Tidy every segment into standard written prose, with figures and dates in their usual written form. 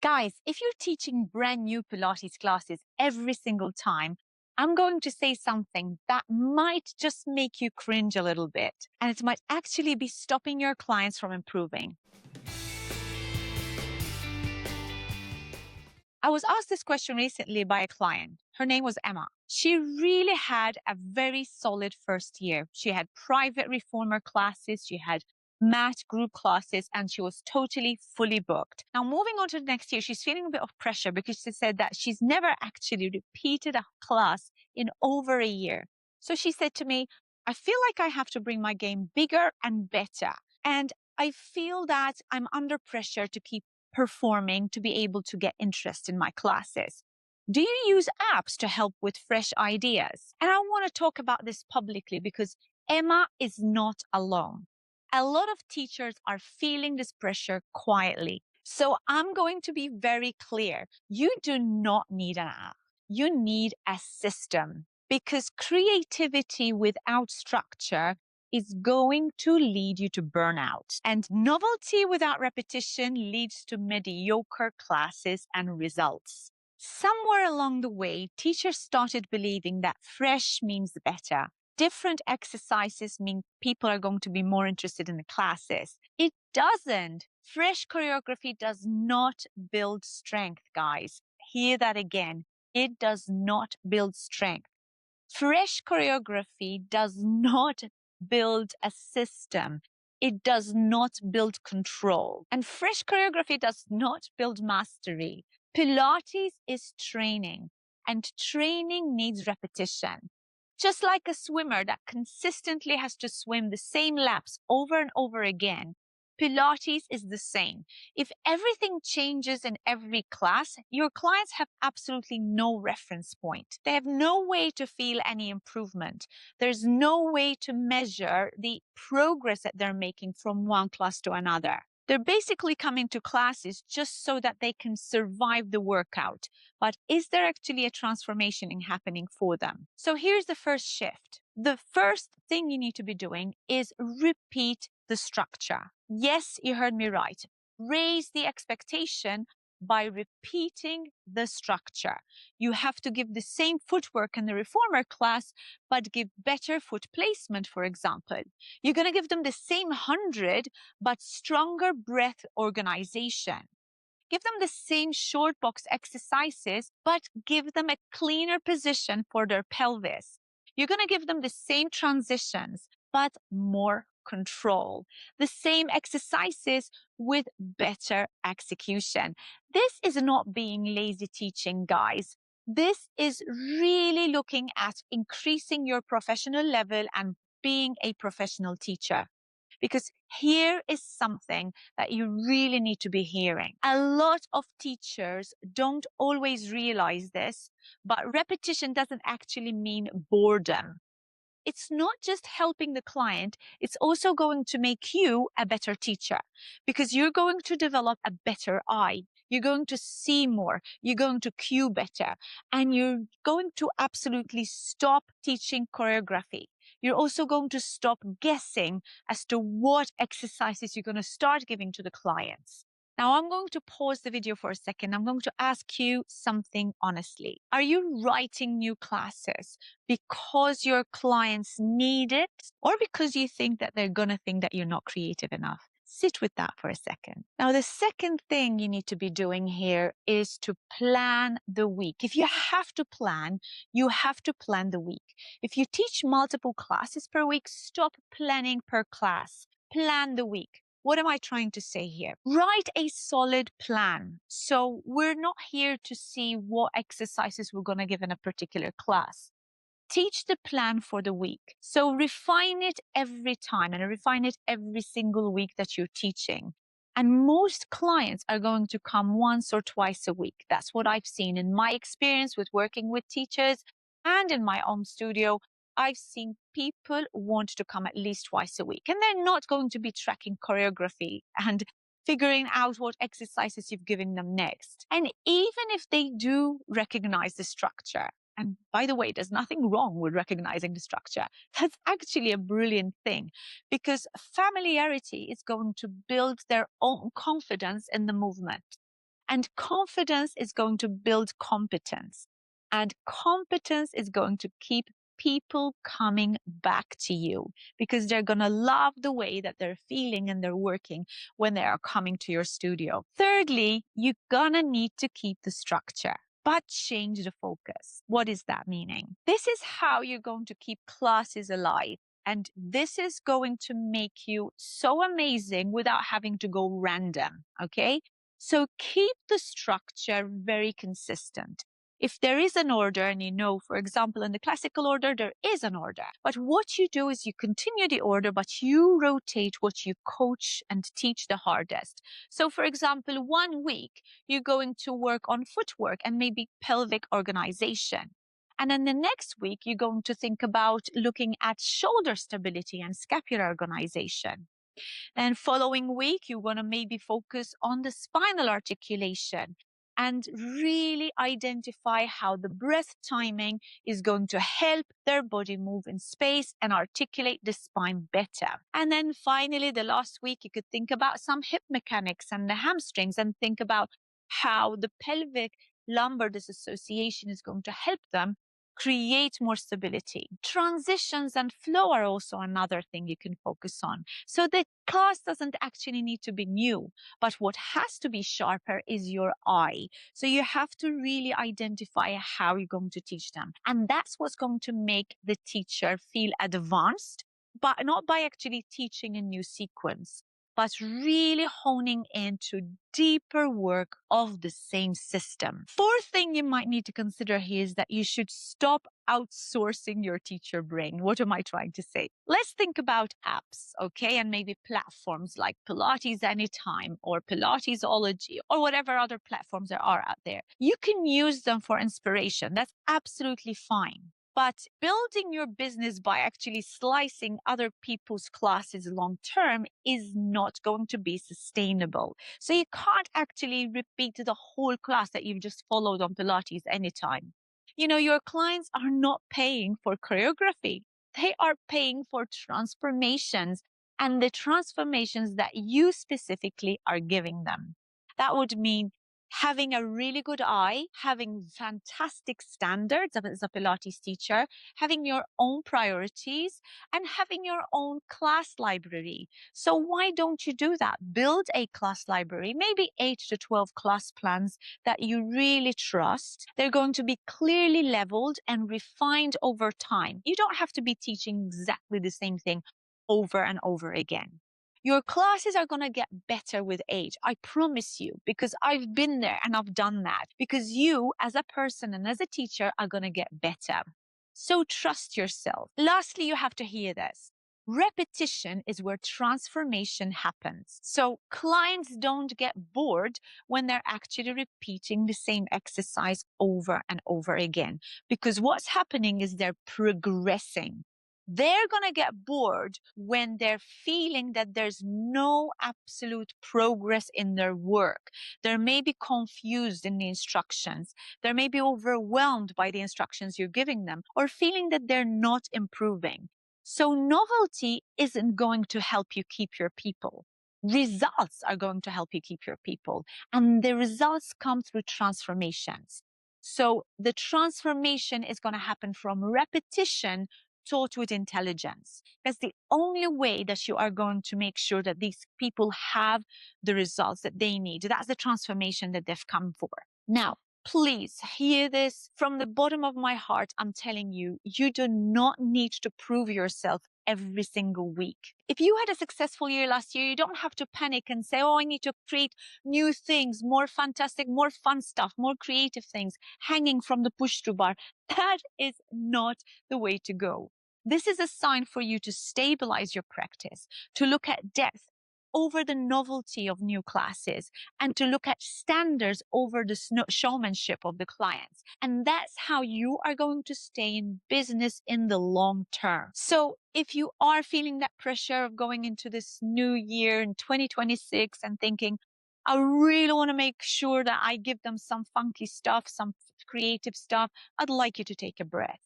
Guys, if you're teaching brand new Pilates classes every single time, I'm going to say something that might just make you cringe a little bit, and it might actually be stopping your clients from improving. I was asked this question recently by a client. Her name was Emma. She really had a very solid first year. She had private reformer classes, she had mat group classes, and she was totally fully booked. Now, moving on to the next year, she's feeling a bit of pressure because she said that she's never actually repeated a class in over a year. So she said to me, I feel like I have to bring my game bigger and better. And I feel that I'm under pressure to keep performing to be able to get interest in my classes. Do you use apps to help with fresh ideas? And I want to talk about this publicly because Emma is not alone. A lot of teachers are feeling this pressure quietly. So I'm going to be very clear. You do not need an app. You need a system because creativity without structure is going to lead you to burnout. And novelty without repetition leads to mediocre classes and results. Somewhere along the way, teachers started believing that fresh means better. Different exercises mean people are going to be more interested in the classes. It doesn't. Fresh choreography does not build strength, guys. Hear that again. It does not build strength. Fresh choreography does not build a system. It does not build control. And fresh choreography does not build mastery. Pilates is training, and training needs repetition. Just like a swimmer that consistently has to swim the same laps over and over again, Pilates is the same. If everything changes in every class, your clients have absolutely no reference point. They have no way to feel any improvement. There's no way to measure the progress that they're making from one class to another. They're basically coming to classes just so that they can survive the workout. But is there actually a transformation happening for them? So here's the first shift. The first thing you need to be doing is repeat the structure. Yes, you heard me right. Raise the expectation by repeating the structure. You have to give the same footwork in the reformer class, but give better foot placement, for example. You're going to give them the same 100, but stronger breath organization. Give them the same short box exercises, but give them a cleaner position for their pelvis. You're going to give them the same transitions, but more control. The same exercises with better execution. This is not being lazy teaching, guys. This is really looking at increasing your professional level and being a professional teacher. Because here is something that you really need to be hearing. A lot of teachers don't always realize this, but repetition doesn't actually mean boredom. It's not just helping the client, it's also going to make you a better teacher because you're going to develop a better eye. You're going to see more, you're going to cue better, and you're going to absolutely stop teaching choreography. You're also going to stop guessing as to what exercises you're going to start giving to the clients. Now, I'm going to pause the video for a second. I'm going to ask you something honestly. Are you writing new classes because your clients need it or because you think that they're going to think that you're not creative enough? Sit with that for a second. Now, the second thing you need to be doing here is to plan the week. If you have to plan, you have to plan the week. If you teach multiple classes per week, stop planning per class. Plan the week. What am I trying to say here? Write a solid plan. So we're not here to see what exercises we're going to give in a particular class. Teach the plan for the week. So refine it every time and refine it every single week that you're teaching. And most clients are going to come once or twice a week. That's what I've seen in my experience with working with teachers and in my own studio. I've seen people want to come at least twice a week, and they're not going to be tracking choreography and figuring out what exercises you've given them next. And even if they do recognize the structure, and by the way, there's nothing wrong with recognizing the structure. That's actually a brilliant thing because familiarity is going to build their own confidence in the movement. And confidence is going to build competence. And competence is going to keep people coming back to you because they're going to love the way that they're feeling and they're working when they are coming to your studio. Thirdly, you're going to need to keep the structure, but change the focus. What is that meaning? This is how you're going to keep classes alive. And this is going to make you so amazing without having to go random. Okay. So keep the structure very consistent. If there is an order and you know, for example, in the classical order, there is an order. But what you do is you continue the order, but you rotate what you coach and teach the hardest. So for example, 1 week, you're going to work on footwork and maybe pelvic organization. And then the next week, you're going to think about looking at shoulder stability and scapular organization. And following week, you want to maybe focus on the spinal articulation and really identify how the breath timing is going to help their body move in space and articulate the spine better. And then finally, the last week, you could think about some hip mechanics and the hamstrings and think about how the pelvic lumbar disassociation is going to help them create more stability. Transitions and flow are also another thing you can focus on. So the class doesn't actually need to be new, but what has to be sharper is your eye. So you have to really identify how you're going to teach them. And that's what's going to make the teacher feel advanced, but not by actually teaching a new sequence, but really honing into deeper work of the same system. Fourth thing you might need to consider here is that you should stop outsourcing your teacher brain. What am I trying to say? Let's think about apps, okay? And maybe platforms like Pilates Anytime or Pilatesology or whatever other platforms there are out there. You can use them for inspiration. That's absolutely fine. But building your business by actually slicing other people's classes long term is not going to be sustainable. So you can't actually repeat the whole class that you've just followed on Pilates Anytime. You know, your clients are not paying for choreography. They are paying for transformations and the transformations that you specifically are giving them. That would mean having a really good eye, having fantastic standards as a Pilates teacher, having your own priorities, and having your own class library. So why don't you do that? Build a class library, maybe 8 to 12 class plans that you really trust. They're going to be clearly leveled and refined over time. You don't have to be teaching exactly the same thing over and over again. Your classes are going to get better with age. I promise you, because I've been there and I've done that. Because you, as a person and as a teacher, are going to get better. So trust yourself. Lastly, you have to hear this. Repetition is where transformation happens. So clients don't get bored when they're actually repeating the same exercise over and over again. Because what's happening is they're progressing. They're going to get bored when they're feeling that there's no absolute progress in their work. They may be confused in the instructions. They may be overwhelmed by the instructions you're giving them or feeling that they're not improving. So novelty isn't going to help you keep your people. Results are going to help you keep your people. And the results come through transformations. So the transformation is going to happen from repetition taught with intelligence. That's the only way that you are going to make sure that these people have the results that they need. That's the transformation that they've come for. Now, please hear this from the bottom of my heart. I'm telling you, you do not need to prove yourself every single week. If you had a successful year last year, you don't have to panic and say, oh, I need to create new things, more fantastic, more fun stuff, more creative things hanging from the push-through bar. That is not the way to go. This is a sign for you to stabilize your practice, to look at depth over the novelty of new classes, and to look at standards over the showmanship of the clients. And that's how you are going to stay in business in the long term. So if you are feeling that pressure of going into this new year in 2026 and thinking, I really want to make sure that I give them some funky stuff, some creative stuff, I'd like you to take a breath.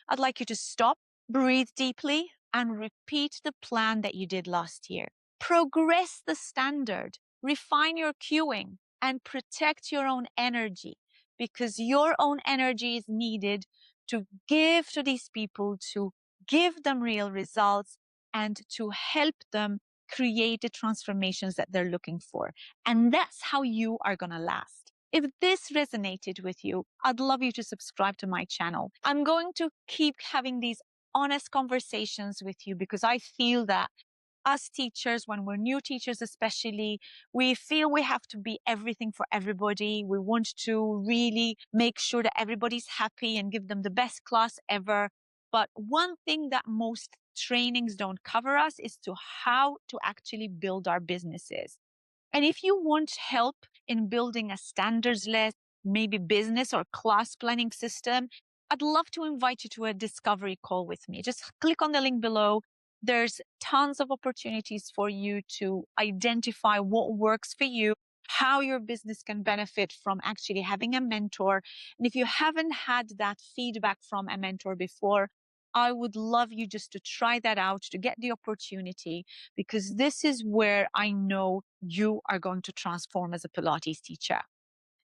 I'd like you to stop, breathe deeply, and repeat the plan that you did last year. Progress the standard, refine your cueing, and protect your own energy, because your own energy is needed to give to these people, to give them real results, and to help them create the transformations that they're looking for. And that's how you are going to last. If this resonated with you, I'd love you to subscribe to my channel. I'm going to keep having these honest conversations with you, because I feel that us teachers, when we're new teachers especially, we feel we have to be everything for everybody. We want to really make sure that everybody's happy and give them the best class ever. But one thing that most trainings don't cover us is to how to actually build our businesses. And if you want help in building a standards-led, maybe business or class planning system, I'd love to invite you to a discovery call with me. Just click on the link below. There's tons of opportunities for you to identify what works for you, how your business can benefit from actually having a mentor. And if you haven't had that feedback from a mentor before, I would love you just to try that out, to get the opportunity, because this is where I know you are going to transform as a Pilates teacher.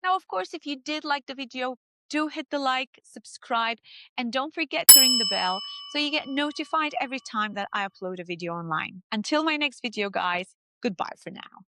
Now, of course, if you did like the video, do hit the like, subscribe, and don't forget to ring the bell so you get notified every time that I upload a video online. Until my next video, guys, goodbye for now.